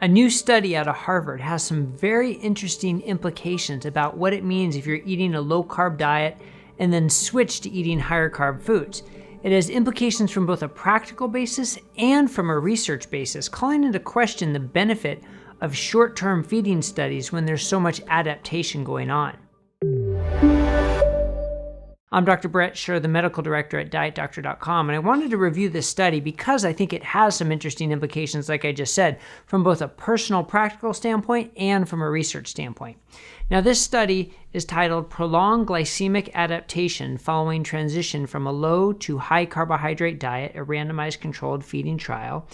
A new study out of Harvard has some very interesting implications about what it means if you're eating a low-carb diet and then switch to eating higher-carb foods. It has implications from both a practical basis and from a research basis, calling into question the benefit of short-term feeding studies when there's so much adaptation going on. I'm Dr. Brett Scher, the medical director at DietDoctor.com, and I wanted to review this study because I think it has some interesting implications, like I just said, from both a personal practical standpoint and from a research standpoint. Now, this study is titled Prolonged Glycemic Adaptation Following Transition from a Low to High Carbohydrate Diet, a Randomized Controlled Feeding Trial,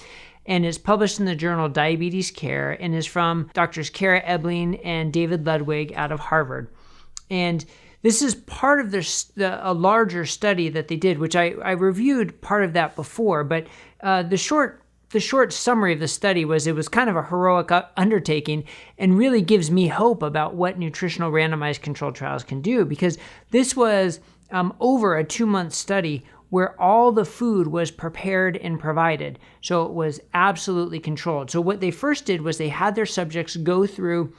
and is published in the journal Diabetes Care and is from Drs. Kara Ebling and David Ludwig out of Harvard. And this is part of a larger study that they did, which I reviewed part of that before, but the short summary of the study was it was kind of a heroic undertaking and really gives me hope about what nutritional randomized controlled trials can do, because this was over a 2-month study where all the food was prepared and provided. So it was absolutely controlled. So what they first did was they had their subjects go through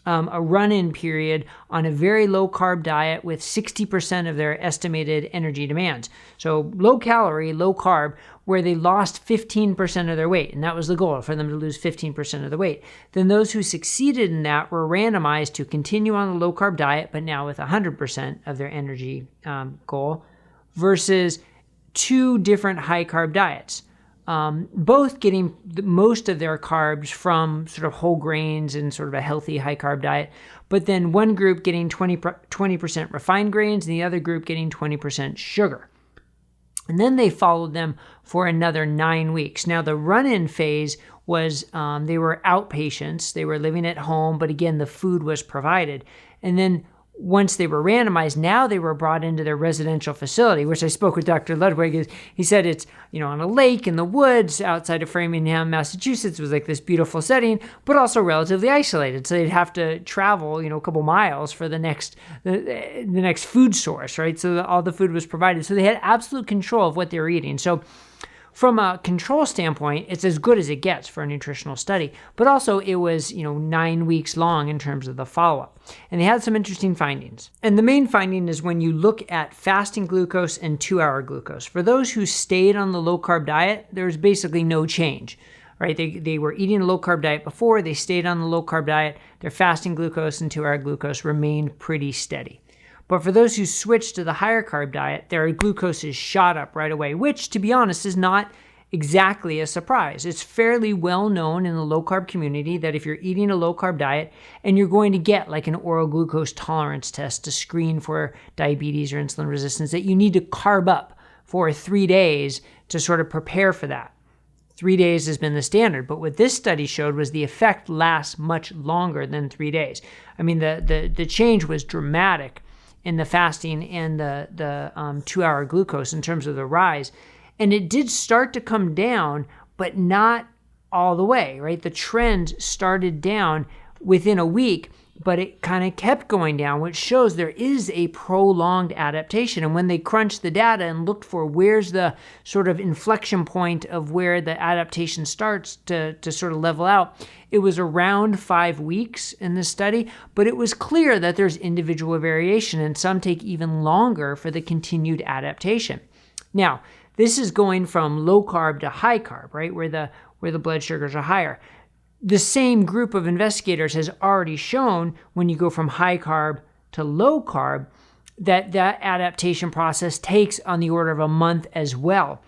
a run-in period on a very low-carb diet with 60% of their estimated energy demands. So low-calorie, low-carb, where they lost 15% of their weight, and that was the goal, for them to lose 15% of the weight. Then those who succeeded in that were randomized to continue on the low-carb diet, but now with 100% of their energy goal, versus 2 different high-carb diets. Both getting most of their carbs from sort of whole grains and sort of a healthy high-carb diet, but then one group getting 20% refined grains and the other group getting 20% sugar. And then they followed them for another 9 weeks. Now, the run-in phase was they were outpatients. They were living at home, but again, the food was provided. And then once they were randomized, now they were brought into their residential facility, which I spoke with Dr. Ludwig. He said it's, on a lake in the woods outside of Framingham, Massachusetts. It was like this beautiful setting, but also relatively isolated. So they'd have to travel, a couple miles for the next food source, right? So all the food was provided. So they had absolute control of what they were eating. So from a control standpoint, it's as good as it gets for a nutritional study, but also it was, 9 weeks long in terms of the follow-up. And they had some interesting findings. And the main finding is when you look at fasting glucose and 2-hour glucose. For those who stayed on the low-carb diet, there was basically no change, right? They were eating a low-carb diet before, they stayed on the low-carb diet, their fasting glucose and 2-hour glucose remained pretty steady. But for those who switched to the higher carb diet, their glucose is shot up right away, which, to be honest, is not exactly a surprise. It's fairly well known in the low carb community that if you're eating a low carb diet and you're going to get like an oral glucose tolerance test to screen for diabetes or insulin resistance, that you need to carb up for 3 days to sort of prepare for that. 3 days has been the standard, but what this study showed was the effect lasts much longer than 3 days. I mean, the change was dramatic in the fasting and the 2-hour glucose in terms of the rise. And it did start to come down, but not all the way, right? The trend started down within a week, but it kind of kept going down, which shows there is a prolonged adaptation. And when they crunched the data and looked for where's the sort of inflection point of where the adaptation starts to sort of level out, it was around 5 weeks in this study, but it was clear that there's individual variation and some take even longer for the continued adaptation. Now, this is going from low carb to high carb, right? Where the blood sugars are higher. The same group of investigators has already shown when you go from high carb to low carb that adaptation process takes on the order of a month as well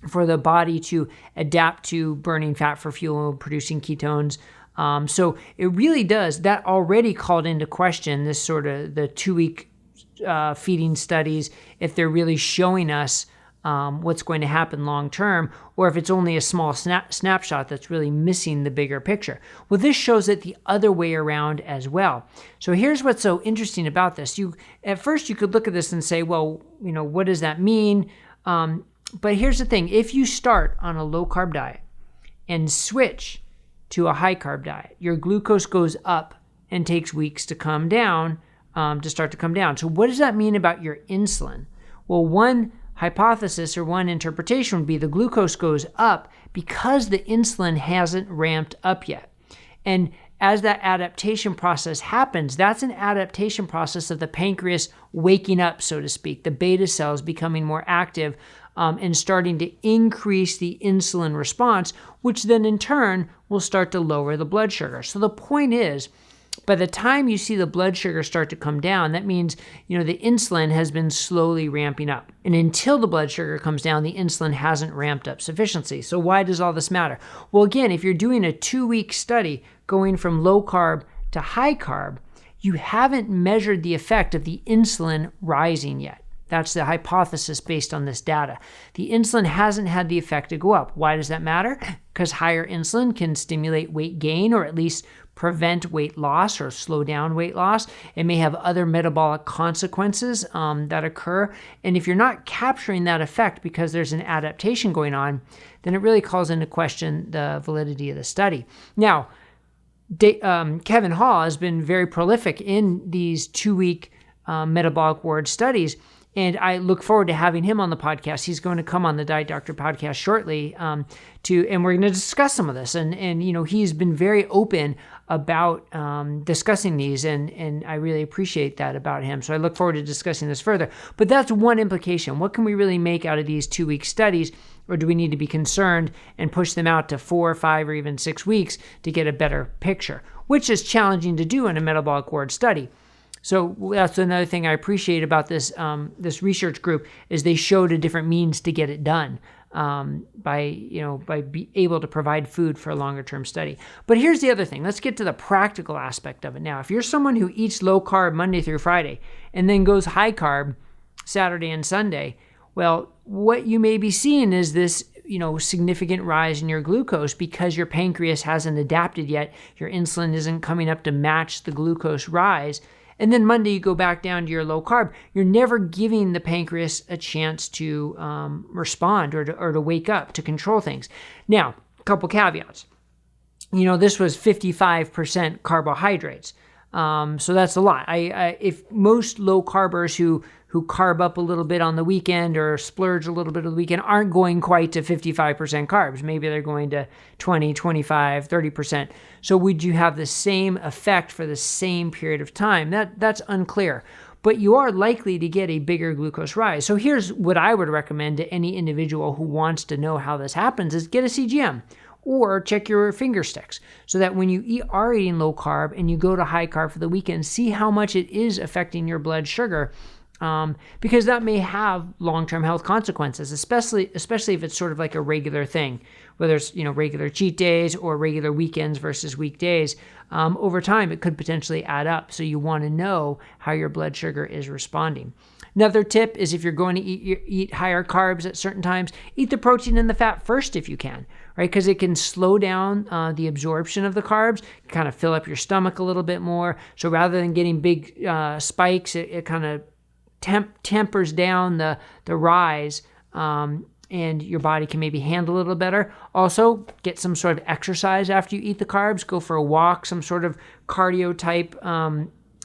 for the body to adapt to burning fat for fuel, producing ketones. So it really does. That already called into question this sort of the 2-week feeding studies, if they're really showing us what's going to happen long term, or if it's only a small snapshot that's really missing the bigger picture. Well, this shows it the other way around as well. So here's what's so interesting about this. At first you could look at this and say, well, what does that mean? But here's the thing. If you start on a low-carb diet and switch to a high-carb diet, your glucose goes up and takes weeks to come down, to start to come down. So what does that mean about your insulin? Well, one hypothesis or one interpretation would be the glucose goes up because the insulin hasn't ramped up yet. And as that adaptation process happens, that's an adaptation process of the pancreas waking up, so to speak, the beta cells becoming more active and starting to increase the insulin response, which then in turn will start to lower the blood sugar. So the point is, by the time you see the blood sugar start to come down, that means, the insulin has been slowly ramping up. And until the blood sugar comes down, the insulin hasn't ramped up sufficiently. So why does all this matter? Well, again, if you're doing a 2-week study going from low carb to high carb, you haven't measured the effect of the insulin rising yet. That's the hypothesis based on this data. The insulin hasn't had the effect to go up. Why does that matter? Because higher insulin can stimulate weight gain, or at least prevent weight loss or slow down weight loss. It may have other metabolic consequences that occur. And if you're not capturing that effect because there's an adaptation going on, then it really calls into question the validity of the study. Now, Kevin Hall has been very prolific in these 2-week metabolic ward studies. And I look forward to having him on the podcast. He's going to come on the Diet Doctor podcast shortly and we're going to discuss some of this. And he's been very open about discussing these, and I really appreciate that about him. So I look forward to discussing this further. But that's one implication. What can we really make out of these 2-week studies? Or do we need to be concerned and push them out to 4, 5, or even 6 weeks to get a better picture, which is challenging to do in a metabolic ward study. So that's another thing I appreciate about this research group is they showed a different means to get it done by being able to provide food for a longer term study. But here's the other thing. Let's get to the practical aspect of it now. If you're someone who eats low carb Monday through Friday and then goes high carb Saturday and Sunday, well, what you may be seeing is this significant rise in your glucose because your pancreas hasn't adapted yet. Your insulin isn't coming up to match the glucose rise. And then Monday you go back down to your low carb. You're never giving the pancreas a chance to respond or to wake up, to control things. Now, a couple caveats. This was 55% carbohydrates. So that's a lot. If most low carbers who carb up a little bit on the weekend or splurge a little bit on the weekend aren't going quite to 55% carbs. Maybe they're going to 20, 25, 30%. So would you have the same effect for the same period of time? That's unclear. But you are likely to get a bigger glucose rise. So here's what I would recommend to any individual who wants to know how this happens is get a CGM. Or check your finger sticks so that when you are eating low carb and you go to high carb for the weekend, see how much it is affecting your blood sugar, because that may have long-term health consequences, especially if it's sort of like a regular thing, whether it's regular cheat days or regular weekends versus weekdays. Over time, it could potentially add up. So you want to know how your blood sugar is responding. Another tip is if you're going to eat higher carbs at certain times, eat the protein and the fat first if you can, right? Because it can slow down the absorption of the carbs, kind of fill up your stomach a little bit more. So rather than getting big spikes, it kind of tempers down the rise and your body can maybe handle it a little better. Also, get some sort of exercise after you eat the carbs. Go for a walk, some sort of cardio type.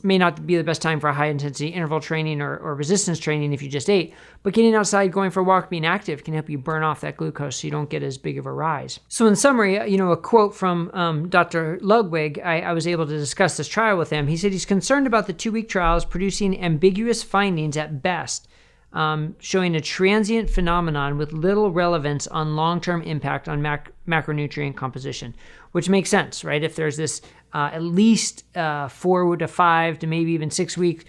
May not be the best time for high intensity interval training or resistance training if you just ate, but getting outside, going for a walk, being active can help you burn off that glucose so you don't get as big of a rise. So in summary, a quote from Dr. Ludwig, I was able to discuss this trial with him. He said he's concerned about the 2-week trials producing ambiguous findings at best, showing a transient phenomenon with little relevance on long-term impact on macronutrient composition, which makes sense, right? If there's this at least 4 to 5 to maybe even 6 week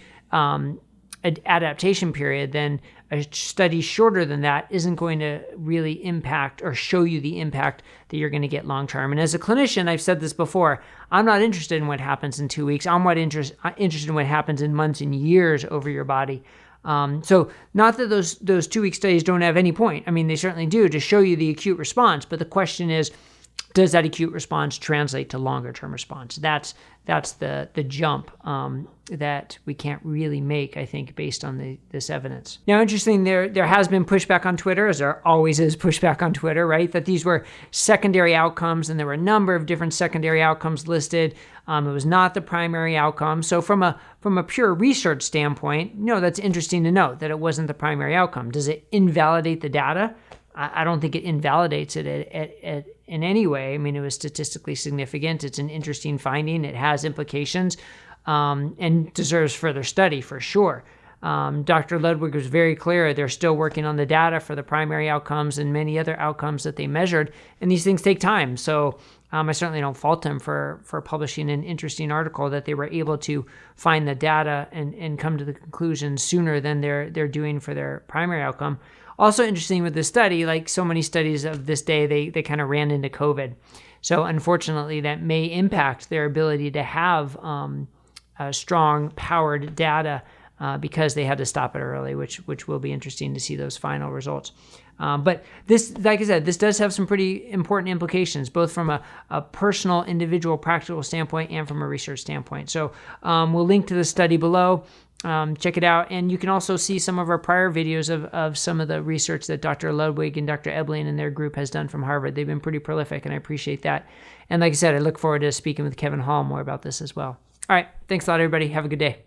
adaptation period, then a study shorter than that isn't going to really impact or show you the impact that you're going to get long-term. And as a clinician, I've said this before, I'm not interested in what happens in 2 weeks. I'm interested in what happens in months and years over your body. So not that those 2-week studies don't have any point. I mean, they certainly do to show you the acute response. But the question is, does that acute response translate to longer term response? That's the jump that we can't really make, I think, based on this evidence. Now, interesting, there has been pushback on Twitter, as there always is pushback on Twitter, right? That these were secondary outcomes, and there were a number of different secondary outcomes listed. It was not the primary outcome. So from a pure research standpoint, that's interesting to note that it wasn't the primary outcome. Does it invalidate the data? I don't think it invalidates it in any way. I mean, it was statistically significant. It's an interesting finding. It has implications and deserves further study for sure. Dr. Ludwig was very clear. They're still working on the data for the primary outcomes and many other outcomes that they measured, and these things take time. So I certainly don't fault them for publishing an interesting article that they were able to find the data and come to the conclusion sooner than they're doing for their primary outcome. Also interesting with this study, like so many studies of this day, they kind of ran into COVID. So unfortunately, that may impact their ability to have strong, powered data because they had to stop it early, which will be interesting to see those final results. But this, like I said, this does have some pretty important implications, both from a personal, individual, practical standpoint and from a research standpoint. So we'll link to the study below. Check it out. And you can also see some of our prior videos of some of the research that Dr. Ludwig and Dr. Ebling and their group has done from Harvard. They've been pretty prolific, and I appreciate that. And like I said, I look forward to speaking with Kevin Hall more about this as well. All right. Thanks a lot, everybody. Have a good day.